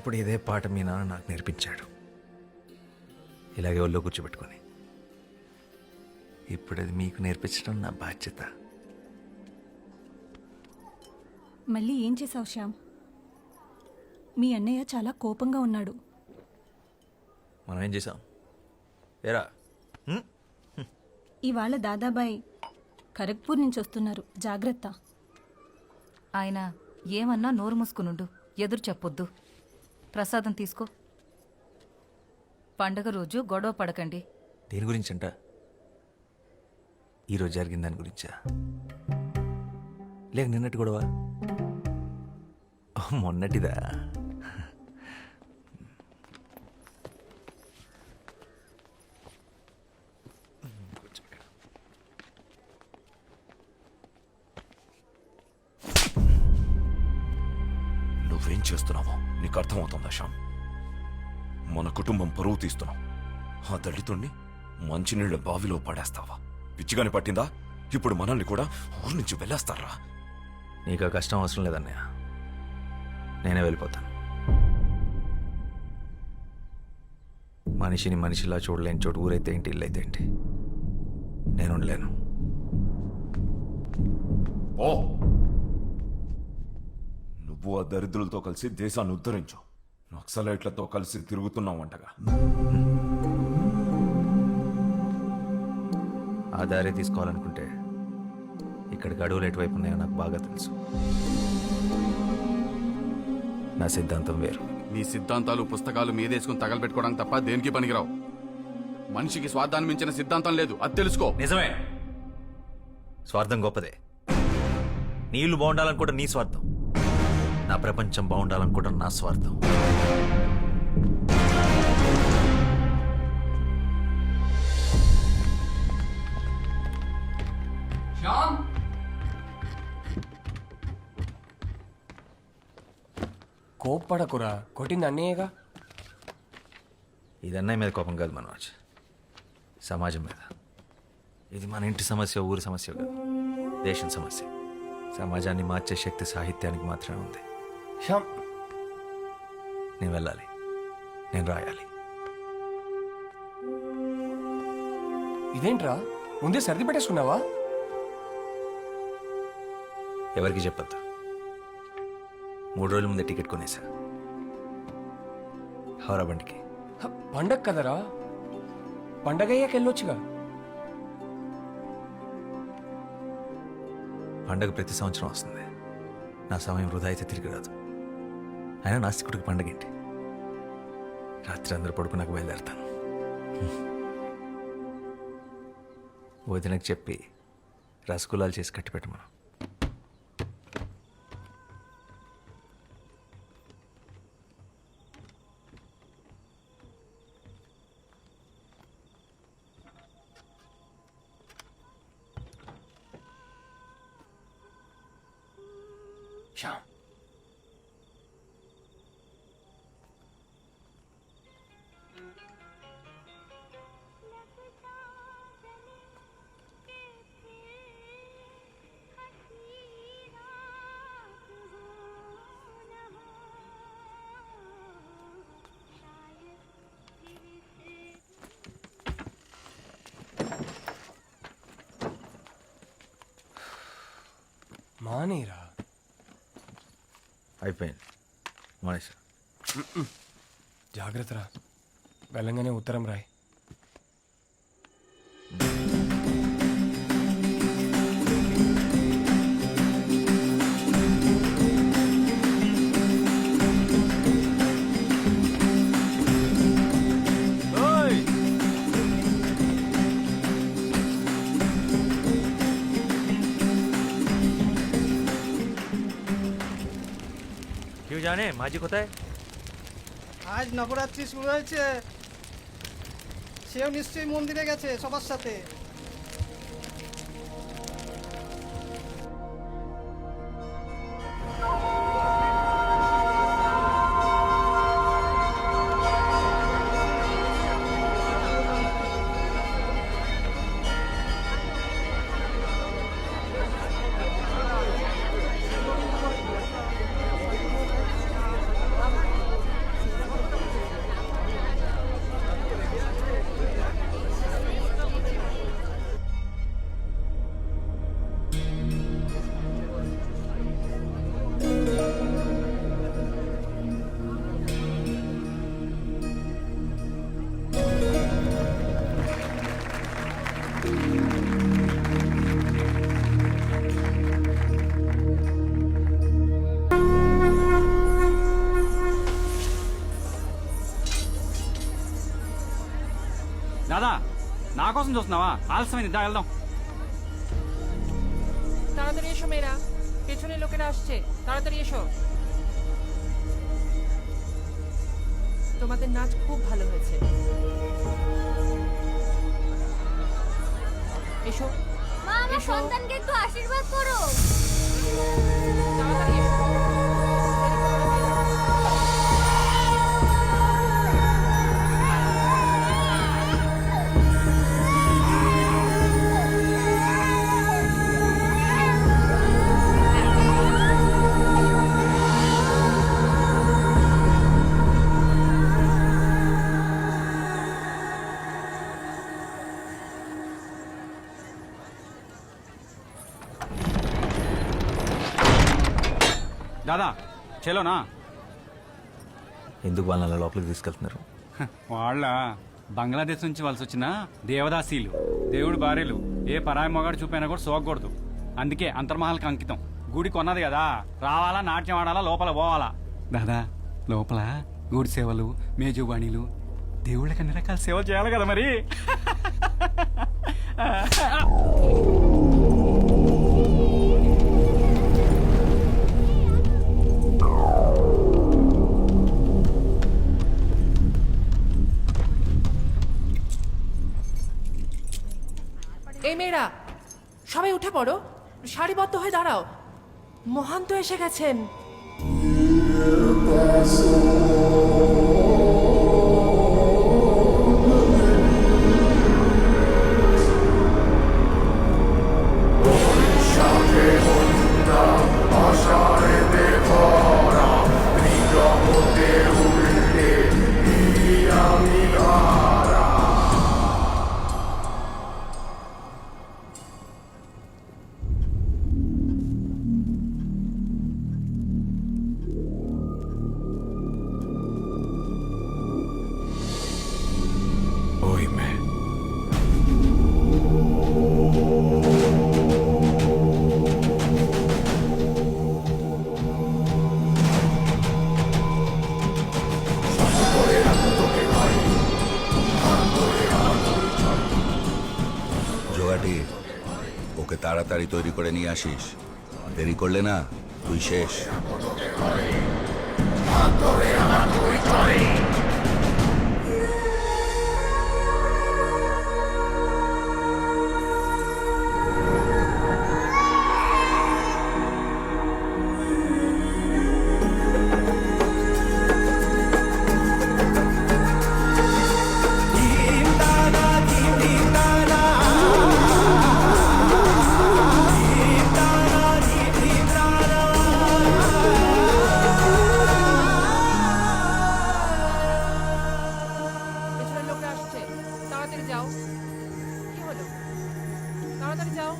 చిన్నప్పుడు ఇదే పాట మీ నాన్న నాకు నేర్పించాడు, ఇలాగే ఒళ్ళో కూర్చోబెట్టుకొని. ఇప్పుడు అది మీకు నేర్పించడం నా బాధ్యత. మళ్ళీ ఏం చేసావు శ్యామ్? మీ అన్నయ్య చాలా కోపంగా ఉన్నాడు. మనం ఏం చేసాం? ఏరా, ఇవాళ దాదాబాయ్ ఖరగ్పూర్ నుంచి వస్తున్నారు, జాగ్రత్త. ఆయన ఏమన్నా నోరు మూసుకునుండు, ఎదురు చెప్పొద్దు. ప్రసాదం తీసుకో. పండగ రోజు గొడవ పడకండి. దేని గురించంట? ఈరోజు జరిగిన దాని గురించా, లేక నిన్నటి గొడవ? మొన్నటిదా? నువ్వేం చేస్తున్నావో నీకు అర్థమవుతుందా శ్యామ్? మన కుటుంబం పరువు తీస్తున్నావు. ఆ దళితుణ్ణి మంచినీళ్ళ బావిలో పడేస్తావా? పిచ్చిగాని పట్టిందా? ఇప్పుడు మనల్ని కూడా ఊరి నుంచి వెళ్ళేస్తారా? నీకు ఆ కష్టం అవసరం లేదన్నయ్య, నేనే వెళ్ళిపోతాను. మనిషిని మనిషిలా చూడలేని చోటు ఊరైతే ఏంటి, ఇల్లు అయితే ఏంటి, నేను ఉండలేను. ఓ, నువ్వు ఆ దరిద్రులతో కలిసి దేశాన్ని ఉద్ధరించు. నక్సలైట్లతో కలిసి తిరుగుతున్నావంటగా. ఆ దారి తీసుకోవాలనుకుంటే ఇక్కడికి అడవులు ఎటువైపు ఉన్నాయో నాకు బాగా తెలుసు. నా సిద్ధాంతం వేరు. నీ సిద్ధాంతాలు పుస్తకాలు మీదేసుకుని తగలబెట్టుకోవడానికి తప్ప దేనికి పనికిరావు. మనిషికి స్వార్థాన్ని మించిన సిద్ధాంతం లేదు, అది తెలుసుకో. నిజమే, స్వార్థం గొప్పదే. నీళ్లు బాగుండాలనుకోవడం నీ స్వార్థం, నా ప్రపంచం బాగుండాలనుకోవడం నా స్వార్థం. కోప్పడకురా, కొట్టింది అన్నయ్యగా. ఇది అన్నయ్య మీద కోపం కాదు మనోజ్, సమాజం మీద. ఇది మన ఇంటి సమస్య, ఊరి సమస్య కాదు, దేశం సమస్య. సమాజాన్ని మార్చే శక్తి సాహిత్యానికి మాత్రమే ఉంది. శ్యామ్, నేను వెళ్ళాలి, నేను రాయాలి. ఇదేంట్రా, ముందే సర్ది పెట్టేసుకున్నావా? ఎవరికి చెప్పొద్దు. 3 రోజుల ముందే టికెట్ కొనేసా, హౌరా బండికి. పండగ కదరా, పండగ అయ్యాక వెళ్ళొచ్చుగా. పండగ ప్రతి సంవత్సరం వస్తుంది, నా సమయం వృధా అయితే తిరిగి రాదు. అయినా నాస్తికుడికి పండగ ఏంటి? రాత్రి అందరూ పడుకున్నాక బయలుదేరతాను. వదినకు చెప్పి రసగుల్లాలు చేసి కట్టిపెట్టమను. శ్యామ్, మానేరా. అయిపోయింది, మానేసా. జాగ్రత్తరా, వెళ్ళంగానే ఉత్తరం రాయ్. क्यों जाने माजी কোথায়? আজ নবরাত্রি শুরু হয়েছে, সেও নিশ্চয়ই মন্দিরে গেছে সবার সাথে। నా కోసం చూస్తున్నావా? ఆలస్యమైంది, దా వెళ్దాం. তাড়াতাড়ি এসো মেয়েরা, পেছনে লোকেরা আসছে, তাড়াতাড়ি এসো। তোমাদের নাচ খুব ভালো হয়েছে। এসো মা, আমার এসো। সন্তানকে একটু আশীর্বাদ করো। তাড়াতাড়ি এসো। দেরি করো না মেয়েরা। దాదా చలోనా? ఎందుకు వాళ్ళని అలా లోపలికి తీసుకెళ్తున్నారు? వాళ్ళ బంగ్లాదేశ్ నుంచి వలస వచ్చిన దేవదాసీలు, దేవుడు భార్యలు. ఏ పరాయి మొగాడు చూపైనా కూడా సోకూడదు. అందుకే అంతర్మహల్కి అంకితం. గుడి కొన్నది కదా, రావాలా, నాట్యం ఆడాలా, లోపల పోవాలా. దాదా లోపల గుడి సేవలు, మేజుబాణీలు, దేవుళ్ళకి అన్ని రకాల సేవలు చేయాలి కదా మరి. এই মেয়েরা সবাই উঠে পড়ো, সারিবদ্ধ হয়ে দাঁড়াও, মহান তো এসে গেছেন। Oíme. জোগাটি, ওকে তাড়াতাড়ি তৈরি করে নিয়ে আসিস। দেরি করলে না তুই শেষ। পেছনের লোকরা আসছে, তাড়াতাড়ি যাও। কি হলো? তাড়াতাড়ি যাও।